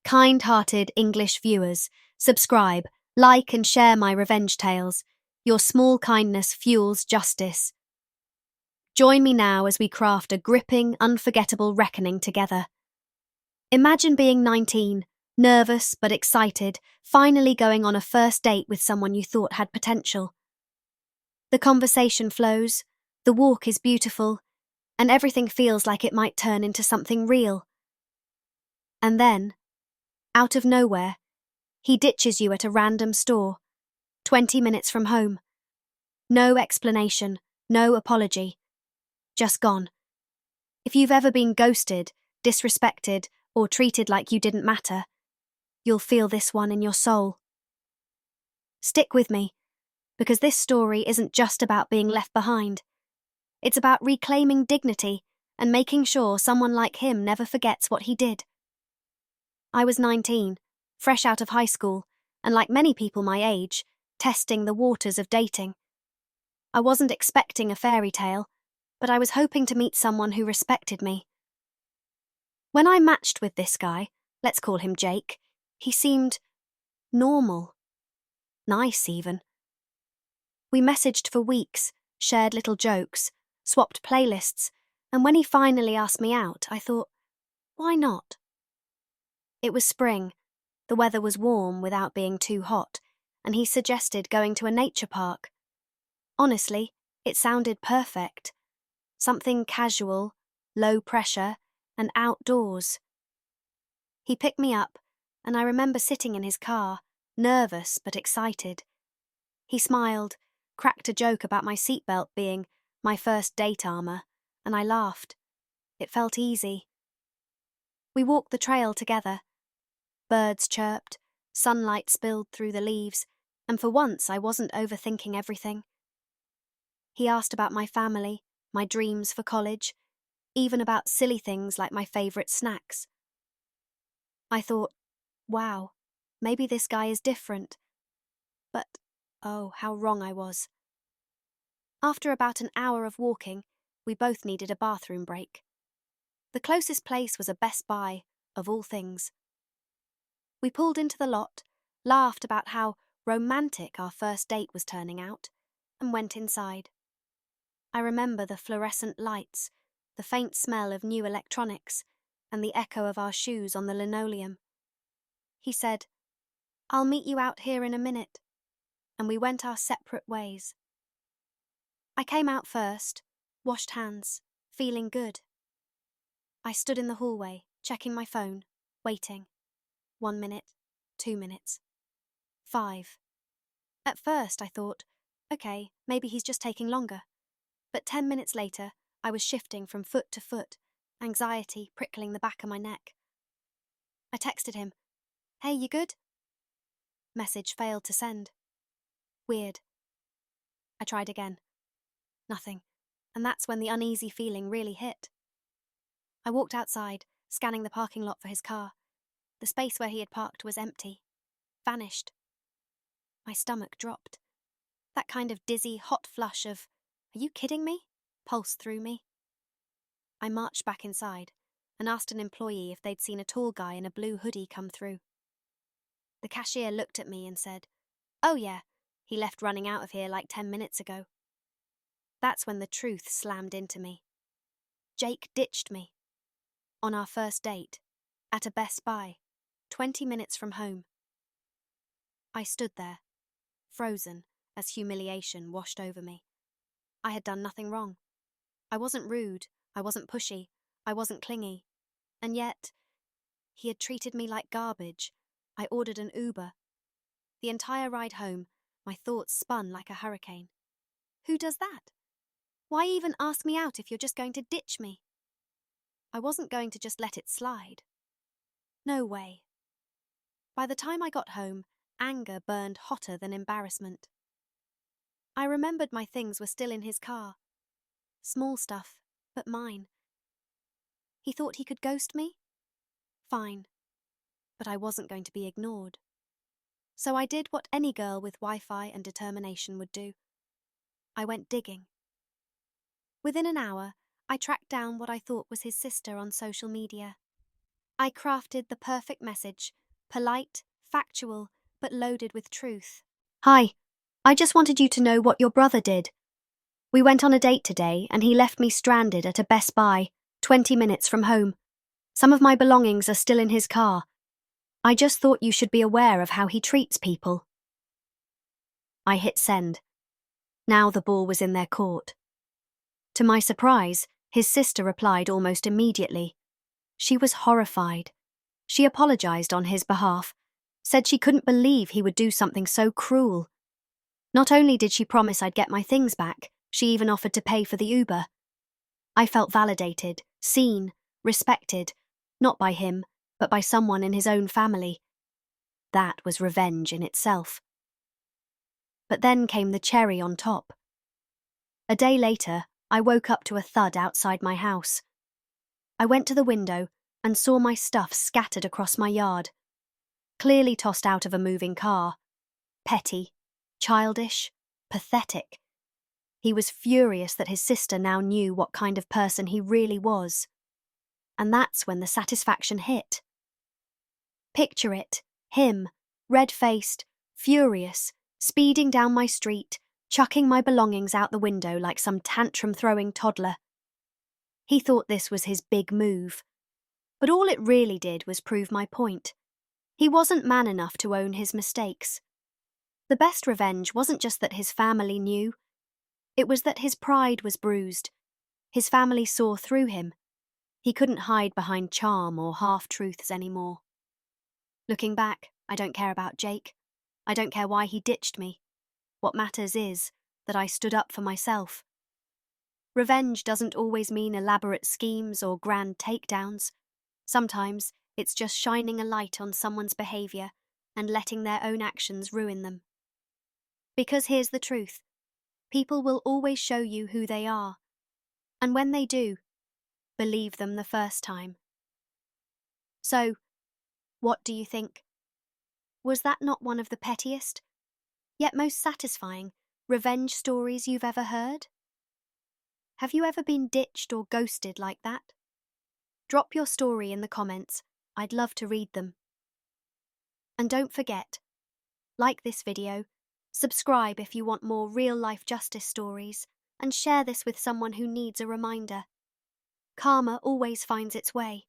Kind-hearted English viewers, subscribe, like and share my revenge tales. Your small kindness fuels justice. Join me now as we craft a gripping, unforgettable reckoning together. Imagine being 19, nervous but excited, finally going on a first date with someone you thought had potential. The conversation flows, the walk is beautiful, and everything feels like it might turn into something real. And then, out of nowhere, he ditches you at a random store, 20 minutes from home. No explanation, no apology. Just gone. If you've ever been ghosted, disrespected, or treated like you didn't matter, you'll feel this one in your soul. Stick with me, because this story isn't just about being left behind. It's about reclaiming dignity and making sure someone like him never forgets what he did. I was 19, fresh out of high school, and like many people my age, testing the waters of dating. I wasn't expecting a fairy tale, but I was hoping to meet someone who respected me. When I matched with this guy, let's call him Jake, he seemed normal. Nice, even. We messaged for weeks, shared little jokes, swapped playlists, and when he finally asked me out, I thought, why not? It was spring, the weather was warm without being too hot, and he suggested going to a nature park. Honestly, it sounded perfect. Something casual, low pressure, and outdoors. He picked me up, and I remember sitting in his car, nervous but excited. He smiled, cracked a joke about my seatbelt being my first date armor, and I laughed. It felt easy. We walked the trail together. Birds chirped, sunlight spilled through the leaves, and for once I wasn't overthinking everything. He asked about my family, my dreams for college, even about silly things like my favourite snacks. I thought, wow, maybe this guy is different. But, oh, how wrong I was. After about an hour of walking, we both needed a bathroom break. The closest place was a Best Buy, of all things. We pulled into the lot, laughed about how romantic our first date was turning out, and went inside. I remember the fluorescent lights, the faint smell of new electronics, and the echo of our shoes on the linoleum. He said, "I'll meet you out here in a minute," and we went our separate ways. I came out first, washed hands, feeling good. I stood in the hallway, checking my phone, waiting. 1 minute, 2 minutes, 5. At first I thought, okay, maybe he's just taking longer. But 10 minutes later, I was shifting from foot to foot, anxiety prickling the back of my neck. I texted him, "Hey, you good?" Message failed to send. Weird. I tried again. Nothing. And that's when the uneasy feeling really hit. I walked outside, scanning the parking lot for his car. The space where he had parked was empty. Vanished. My stomach dropped. That kind of dizzy, hot flush of, "Are you kidding me?" pulsed through me. I marched back inside and asked an employee if they'd seen a tall guy in a blue hoodie come through. The cashier looked at me and said, "Oh yeah, he left running out of here like 10 minutes ago." That's when the truth slammed into me. Jake ditched me. On our first date, at a Best Buy, 20 minutes from home. I stood there, frozen, as humiliation washed over me. I had done nothing wrong. I wasn't rude, I wasn't pushy, I wasn't clingy. And yet, he had treated me like garbage. I ordered an Uber. The entire ride home, my thoughts spun like a hurricane. Who does that? Why even ask me out if you're just going to ditch me? I wasn't going to just let it slide. No way. By the time I got home, anger burned hotter than embarrassment. I remembered my things were still in his car. Small stuff, but mine. He thought he could ghost me? Fine. But I wasn't going to be ignored. So I did what any girl with Wi-Fi and determination would do. I went digging. Within an hour, I tracked down what I thought was his sister on social media. I crafted the perfect message, polite, factual, but loaded with truth. Hi, I just wanted you to know what your brother did. We went on a date today and he left me stranded at a Best Buy, 20 minutes from home. Some of my belongings are still in his car. I just thought you should be aware of how he treats people. I hit send. Now the ball was in their court. To my surprise, his sister replied almost immediately. She was horrified. She apologized on his behalf, said she couldn't believe he would do something so cruel. Not only did she promise I'd get my things back, she even offered to pay for the Uber. I felt validated, seen, respected, not by him, but by someone in his own family. That was revenge in itself. But then came the cherry on top. A day later, I woke up to a thud outside my house. I went to the window and saw my stuff scattered across my yard, clearly tossed out of a moving car. Petty, childish, pathetic. He was furious that his sister now knew what kind of person he really was. And that's when the satisfaction hit. Picture it, him, red-faced, furious, speeding down my street, chucking my belongings out the window like some tantrum-throwing toddler. He thought this was his big move. But all it really did was prove my point. He wasn't man enough to own his mistakes. The best revenge wasn't just that his family knew. It was that his pride was bruised. His family saw through him. He couldn't hide behind charm or half-truths anymore. Looking back, I don't care about Jake. I don't care why he ditched me. What matters is that I stood up for myself. Revenge doesn't always mean elaborate schemes or grand takedowns. Sometimes it's just shining a light on someone's behavior and letting their own actions ruin them. Because here's the truth. People will always show you who they are. And when they do, believe them the first time. So, what do you think? Was that not one of the pettiest, yet most satisfying, revenge stories you've ever heard? Have you ever been ditched or ghosted like that? Drop your story in the comments. I'd love to read them. And don't forget, like this video, subscribe if you want more real-life justice stories, and share this with someone who needs a reminder. Karma always finds its way.